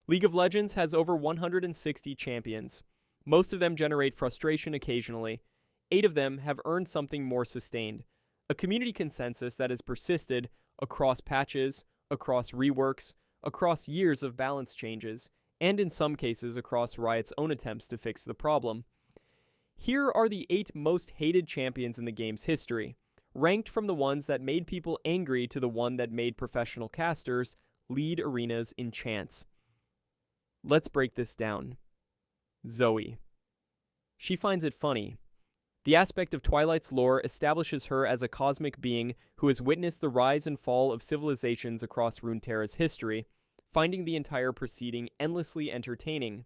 League of Legends has over 160 champions. Most of them generate frustration occasionally. 8 of them have earned something more sustained, a community consensus that has persisted across patches, across reworks, across years of balance changes, and in some cases across Riot's own attempts to fix the problem. Here are the 8 most hated champions in the game's history, ranked from the ones that made people angry to the one that made professional casters lead arenas in chance. Let's break this down. Zoe. She finds it funny. The aspect of Twilight's lore establishes her as a cosmic being who has witnessed the rise and fall of civilizations across Runeterra's history, finding the entire proceeding endlessly entertaining.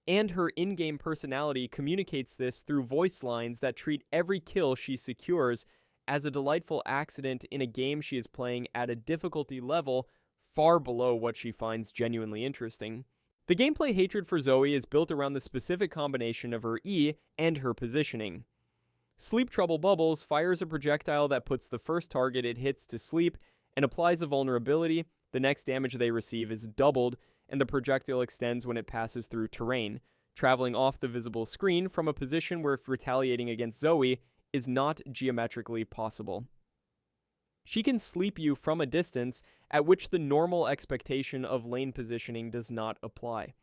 And her in-game personality communicates this through voice lines that treat every kill she secures as a delightful accident in a game she is playing at a difficulty level far below what she finds genuinely interesting. The gameplay hatred for Zoe is built around the specific combination of her E and her positioning. Sleep Trouble Bubbles fires a projectile that puts the first target it hits to sleep and applies a vulnerability. The next damage they receive is doubled, and the projectile extends when it passes through terrain, traveling off the visible screen from a position where retaliating against Zoe is not geometrically possible. She can sleep you from a distance at which the normal expectation of lane positioning does not apply.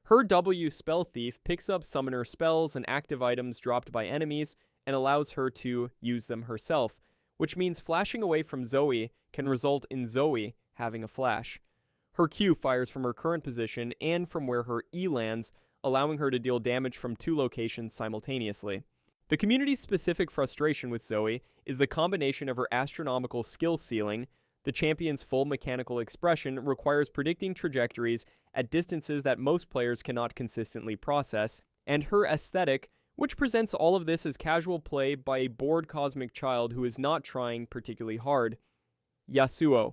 Her W Spell Thief picks up summoner spells and active items dropped by enemies and allows her to use them herself, which means flashing away from Zoe can result in Zoe having a flash. Her Q fires from her current position and from where her E lands, allowing her to deal damage from 2 locations simultaneously. The community's specific frustration with Zoe is the combination of her astronomical skill ceiling. The champion's full mechanical expression requires predicting trajectories at distances that most players cannot consistently process, and her aesthetic, which presents all of this as casual play by a bored cosmic child who is not trying particularly hard. Yasuo.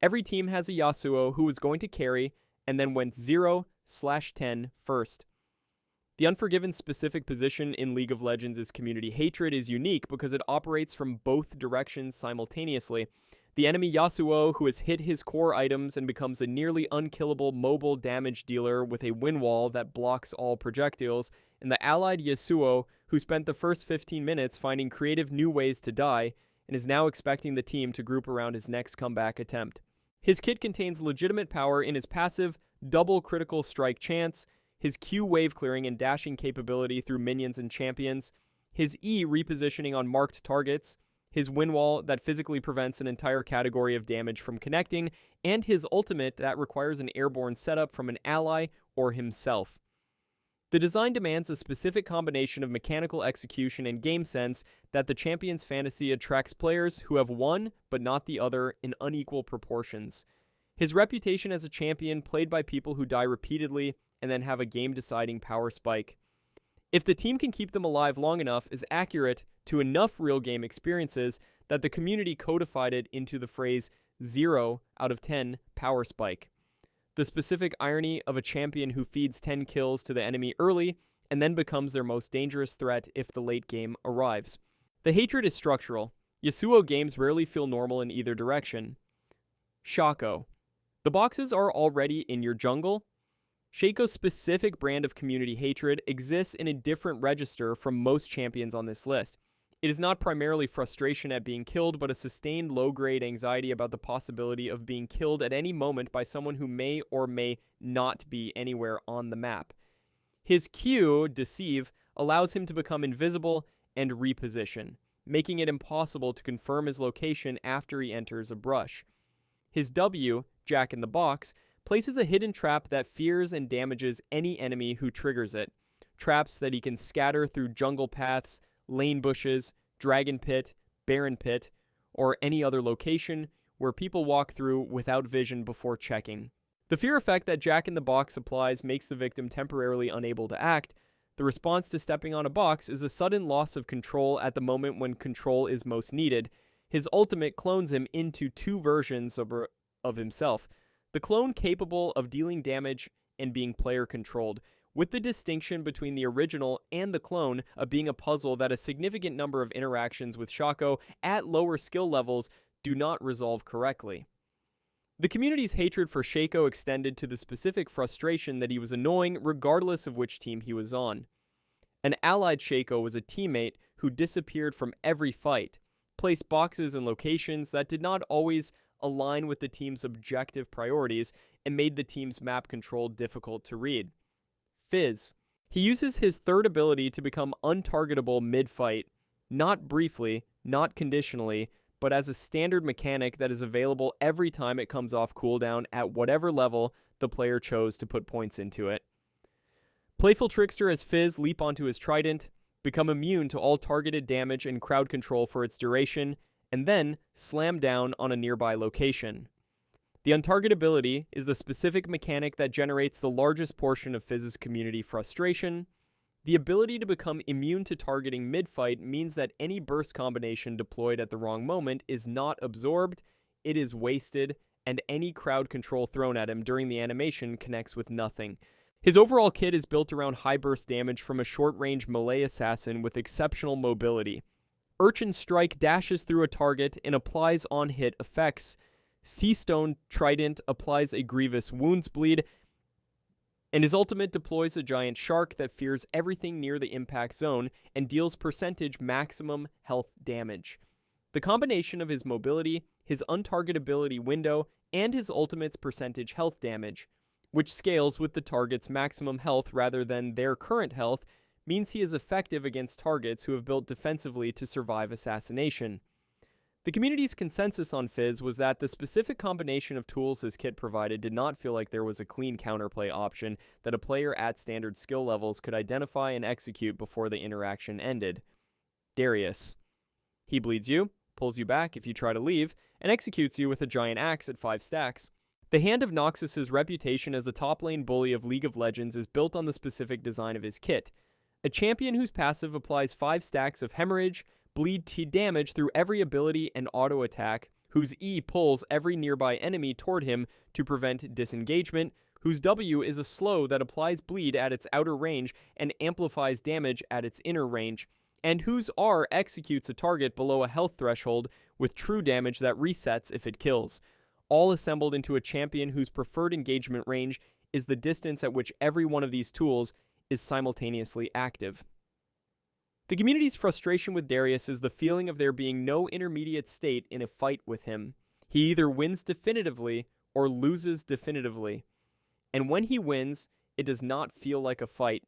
Every team has a Yasuo who is going to carry and then went 0/10 first. The Unforgiven's specific position in League of Legends' community hatred is unique because it operates from both directions simultaneously. The enemy Yasuo, who has hit his core items and becomes a nearly unkillable mobile damage dealer with a windwall that blocks all projectiles, and the allied Yasuo, who spent the first 15 minutes finding creative new ways to die, and is now expecting the team to group around his next comeback attempt. His kit contains legitimate power in his passive, double critical strike chance, his Q wave clearing and dashing capability through minions and champions, his E repositioning on marked targets, his windwall that physically prevents an entire category of damage from connecting, and his ultimate that requires an airborne setup from an ally or himself. The design demands a specific combination of mechanical execution and game sense that the champion's fantasy attracts players who have one but not the other in unequal proportions. His reputation as a champion played by people who die repeatedly and then have a game-deciding power spike. If the team can keep them alive long enough, is accurate to enough real-game experiences that the community codified it into the phrase 0/10 power spike. The specific irony of a champion who feeds 10 kills to the enemy early and then becomes their most dangerous threat if the late game arrives. The hatred is structural. Yasuo games rarely feel normal in either direction. Shaco. The boxes are already in your jungle. Shaco's specific brand of community hatred exists in a different register from most champions on this list. It is not primarily frustration at being killed, but a sustained low-grade anxiety about the possibility of being killed at any moment by someone who may or may not be anywhere on the map. His Q, Deceive, allows him to become invisible and reposition, making it impossible to confirm his location after he enters a brush. His W, Jack in the Box, places a hidden trap that fears and damages any enemy who triggers it. Traps that he can scatter through jungle paths, lane bushes, dragon pit, baron pit, or any other location where people walk through without vision before checking. The fear effect that Jack in the Box applies makes the victim temporarily unable to act. The response to stepping on a box is a sudden loss of control at the moment when control is most needed. His ultimate clones him into 2 versions of himself. The clone capable of dealing damage and being player-controlled, with the distinction between the original and the clone of being a puzzle that a significant number of interactions with Shaco at lower skill levels do not resolve correctly. The community's hatred for Shaco extended to the specific frustration that he was annoying regardless of which team he was on. An allied Shaco was a teammate who disappeared from every fight, placed boxes in locations that did not always align with the team's objective priorities, and made the team's map control difficult to read. Fizz. He uses his third ability to become untargetable mid-fight, not briefly, not conditionally, but as a standard mechanic that is available every time it comes off cooldown at whatever level the player chose to put points into it. Playful Trickster has Fizz leap onto his trident, become immune to all targeted damage and crowd control for its duration, and then slam down on a nearby location. The untargetability is the specific mechanic that generates the largest portion of Fizz's community frustration. The ability to become immune to targeting mid-fight means that any burst combination deployed at the wrong moment is not absorbed, it is wasted, and any crowd control thrown at him during the animation connects with nothing. His overall kit is built around high burst damage from a short-range melee assassin with exceptional mobility. Urchin Strike dashes through a target and applies on-hit effects. Seastone Trident applies a grievous wounds bleed, and his ultimate deploys a giant shark that fears everything near the impact zone and deals percentage maximum health damage. The combination of his mobility, his untargetability window, and his ultimate's percentage health damage, which scales with the target's maximum health rather than their current health, means he is effective against targets who have built defensively to survive assassination. The community's consensus on Fizz was that the specific combination of tools his kit provided did not feel like there was a clean counterplay option that a player at standard skill levels could identify and execute before the interaction ended. Darius. He bleeds you, pulls you back if you try to leave, and executes you with a giant axe at 5 stacks. The Hand of Noxus's reputation as the top lane bully of League of Legends is built on the specific design of his kit. A champion whose passive applies 5 stacks of hemorrhage, bleed T damage through every ability and auto attack, whose E pulls every nearby enemy toward him to prevent disengagement, whose W is a slow that applies bleed at its outer range and amplifies damage at its inner range, and whose R executes a target below a health threshold with true damage that resets if it kills, all assembled into a champion whose preferred engagement range is the distance at which every one of these tools is simultaneously active. The community's frustration with Darius is the feeling of there being no intermediate state in a fight with him. He either wins definitively or loses definitively. And when he wins, it does not feel like a fight.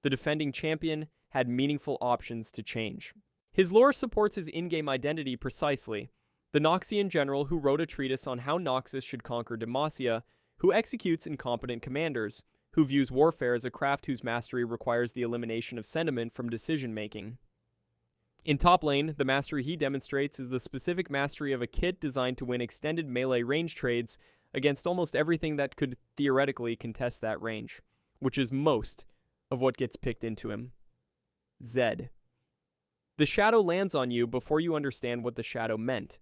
The defending champion had meaningful options to change. His lore supports his in-game identity precisely. The Noxian general who wrote a treatise on how Noxus should conquer Demacia, who executes incompetent commanders, who views warfare as a craft whose mastery requires the elimination of sentiment from decision-making. In top lane, the mastery he demonstrates is the specific mastery of a kit designed to win extended melee range trades against almost everything that could theoretically contest that range, which is most of what gets picked into him. Zed. The shadow lands on you before you understand what the shadow meant.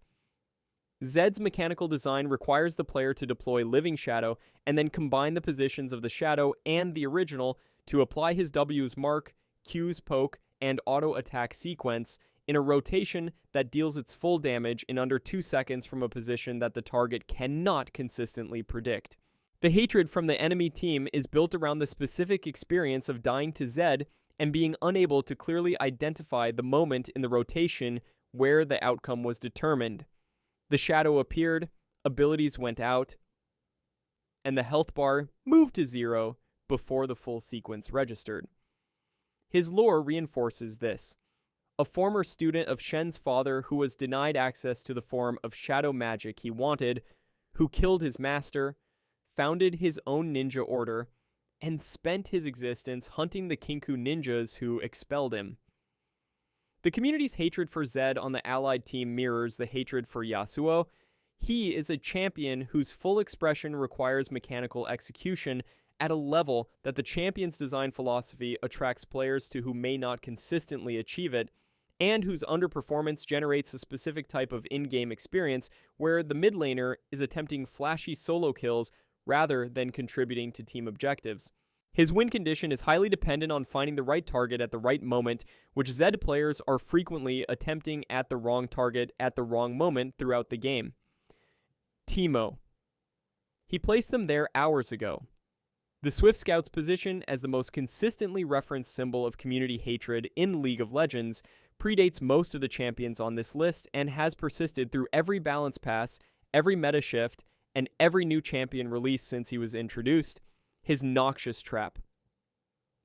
Zed's mechanical design requires the player to deploy Living Shadow and then combine the positions of the shadow and the original to apply his W's mark, Q's poke, and auto attack sequence in a rotation that deals its full damage in under 2 seconds from a position that the target cannot consistently predict. The hatred from the enemy team is built around the specific experience of dying to Zed and being unable to clearly identify the moment in the rotation where the outcome was determined. The shadow appeared, abilities went out, and the health bar moved to 0 before the full sequence registered. His lore reinforces this. A former student of Shen's father who was denied access to the form of shadow magic he wanted, who killed his master, founded his own ninja order, and spent his existence hunting the Kinku ninjas who expelled him. The community's hatred for Zed on the allied team mirrors the hatred for Yasuo. He is a champion whose full expression requires mechanical execution at a level that the champion's design philosophy attracts players to who may not consistently achieve it, and whose underperformance generates a specific type of in-game experience where the mid laner is attempting flashy solo kills rather than contributing to team objectives. His win condition is highly dependent on finding the right target at the right moment, which Zed players are frequently attempting at the wrong target at the wrong moment throughout the game. Teemo. He placed them there hours ago. The Swift Scout's position as the most consistently referenced symbol of community hatred in League of Legends predates most of the champions on this list and has persisted through every balance pass, every meta shift, and every new champion release since he was introduced. His noxious trap.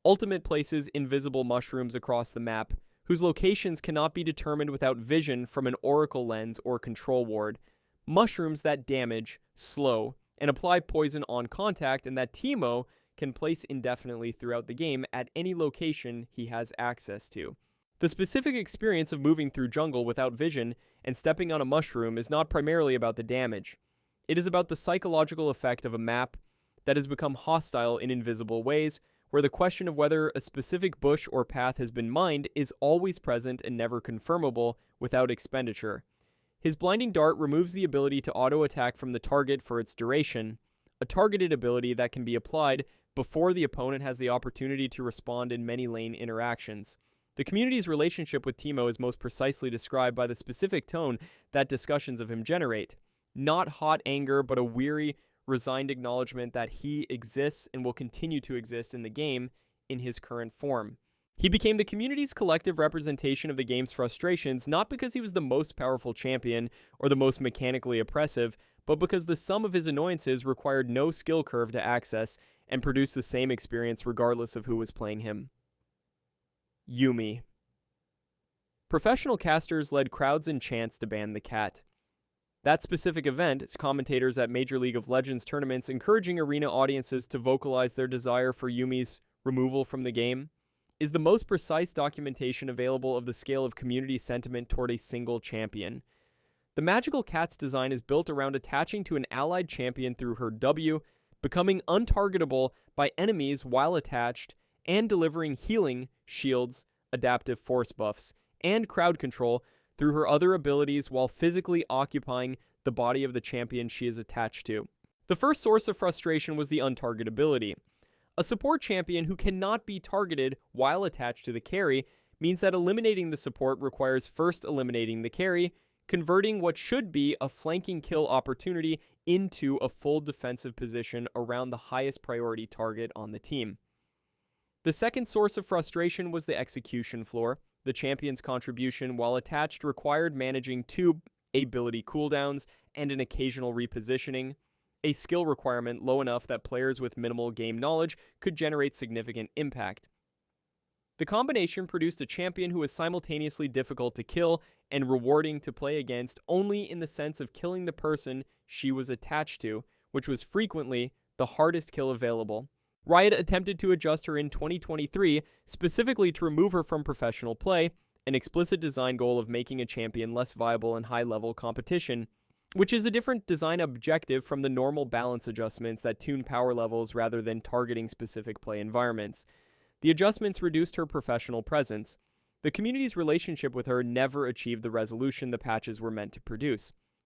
Ultimate places invisible mushrooms across the map, whose locations cannot be determined without vision from an oracle lens or control ward. Mushrooms that damage, slow, and apply poison on contact, and that Teemo can place indefinitely throughout the game at any location he has access to. The specific experience of moving through jungle without vision and stepping on a mushroom is not primarily about the damage. It is about the psychological effect of a map that has become hostile in invisible ways, where the question of whether a specific bush or path has been mined is always present and never confirmable without expenditure. His blinding dart removes the ability to auto-attack from the target for its duration, a targeted ability that can be applied before the opponent has the opportunity to respond in many lane interactions. The community's relationship with Teemo is most precisely described by the specific tone that discussions of him generate. Not hot anger, but a weary, resigned acknowledgement that he exists and will continue to exist in the game in his current form. He became the community's collective representation of the game's frustrations, not because he was the most powerful champion or the most mechanically oppressive, but because the sum of his annoyances required no skill curve to access and produce the same experience regardless of who was playing him. Yuumi. Professional casters led crowds in chants to ban the cat. That specific event, commentators at Major League of Legends tournaments encouraging arena audiences to vocalize their desire for Yuumi's removal from the game, is the most precise documentation available of the scale of community sentiment toward a single champion. The magical cat's design is built around attaching to an allied champion through her W, becoming untargetable by enemies while attached, and delivering healing, shields, adaptive force buffs, and crowd control through her other abilities while physically occupying the body of the champion she is attached to. The first source of frustration was the untargetability. A support champion who cannot be targeted while attached to the carry means that eliminating the support requires first eliminating the carry, converting what should be a flanking kill opportunity into a full defensive position around the highest priority target on the team. The second source of frustration was the execution floor. The champion's contribution while attached required managing 2 ability cooldowns and an occasional repositioning, a skill requirement low enough that players with minimal game knowledge could generate significant impact. The combination produced a champion who was simultaneously difficult to kill and rewarding to play against only in the sense of killing the person she was attached to, which was frequently the hardest kill available. Riot attempted to adjust her in 2023, specifically to remove her from professional play, an explicit design goal of making a champion less viable in high-level competition, which is a different design objective from the normal balance adjustments that tune power levels rather than targeting specific play environments. The adjustments reduced her professional presence. The community's relationship with her never achieved the resolution the patches were meant to produce.